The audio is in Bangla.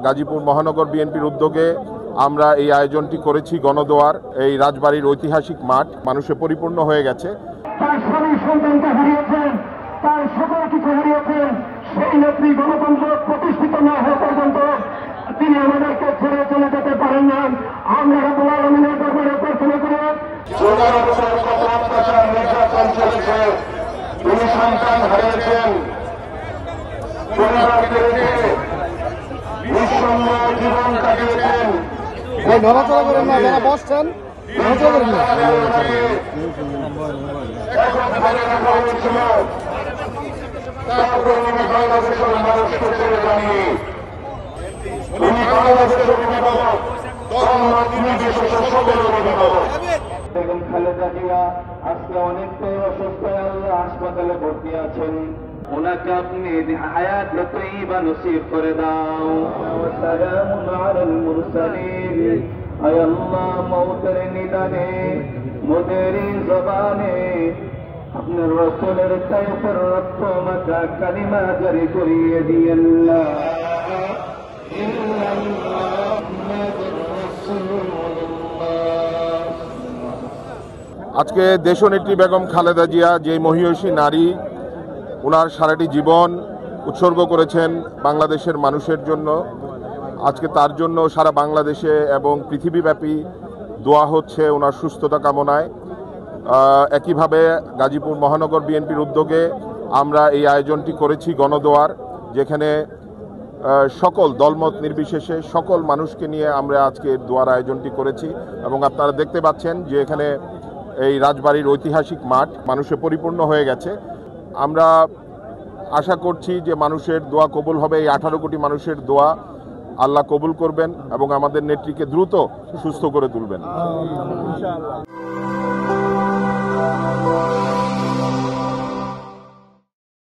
গাজীপুর মহানগর বিএনপির উদ্যোগে আমরা এই আয়োজনটি করেছি। গণদোয়ার এই রাজবাড়ির ঐতিহাসিক মাঠ মানুষে পরিপূর্ণ হয়ে গেছে। তার স্বামী সন্তানকে হারিয়েছেন, তার সকল কিছু হারিয়েছেন। সেই নেত্রী গণতন্ত্র প্রতিষ্ঠিত না হওয়া পর্যন্ত তিনি আমাদেরকে ছেড়ে চলে যেতে পারেন না। আমরা রাব্বুল আলামিনের দরবারে প্রার্থনা করি, 15 বছর কত অত্যাচার নির্যাতন চলেছে, তিনি সন্তান হারিয়েছেন, পরিবারকে রেখে নিঃসঙ্গ জীবন কাটিয়েছেন। নড়াচড়া করেন না, যারা বসছেন নড়াচড়া করেন না। তারপরে উনি বাংলাদেশের মানুষকে ছেড়ে যাননি। উনি বাংলাদেশের অভিভাবক, নির্বিশেষে সকলের অভিভাবক। বেগম খালেদা জিয়া আজকে অনেকটাই অসুস্থ, আল্লাহ হাসপাতালে ভর্তি আছেন। ওনাকে আপনি হায়াত তৈবা নসিব করে দাও। সালামুন আলাল মুরসালিন। আয় আল্লাহ, মওতের নিদানে মোদেরি জবানে আপনার রাসূলের তায়েফের রক্ত মাখা কালিমা জারি করিয়ে দিয়েন। লা ইলাহা ইল্লাল্লাহ মুহাম্মাদুর রাসূলুল্লাহ। আজকে দেশনেত্রী বেগম খালেদা জিয়া যে মহিয়সী নারী, ওনার সারাটি জীবন উৎসর্গ করেছেন বাংলাদেশের মানুষের জন্য। আজকে তার জন্য সারা বাংলাদেশে এবং পৃথিবীব্যাপী দোয়া হচ্ছে ওনার সুস্থতা কামনায়। একইভাবে গাজীপুর মহানগর বিএনপির উদ্যোগে আমরা এই আয়োজনটি করেছি গণদোয়ার, যেখানে সকল দলমত নির্বিশেষে সকল মানুষকে নিয়ে আমরা আজকে দোয়ার আয়োজনটি করেছি। এবং আপনারা দেখতে পাচ্ছেন যে এখানে এই রাজবাড়ির ঐতিহাসিক মাঠ মানুষে পরিপূর্ণ হয়ে গেছে। আমরা আশা করছি যে মানুষের দোয়া কবুল হবে। এই 18 কোটি মানুষের দোয়া আল্লাহ কবুল করবেন এবং আমাদের নেত্রীকে দ্রুত সুস্থ করে তুলবেন।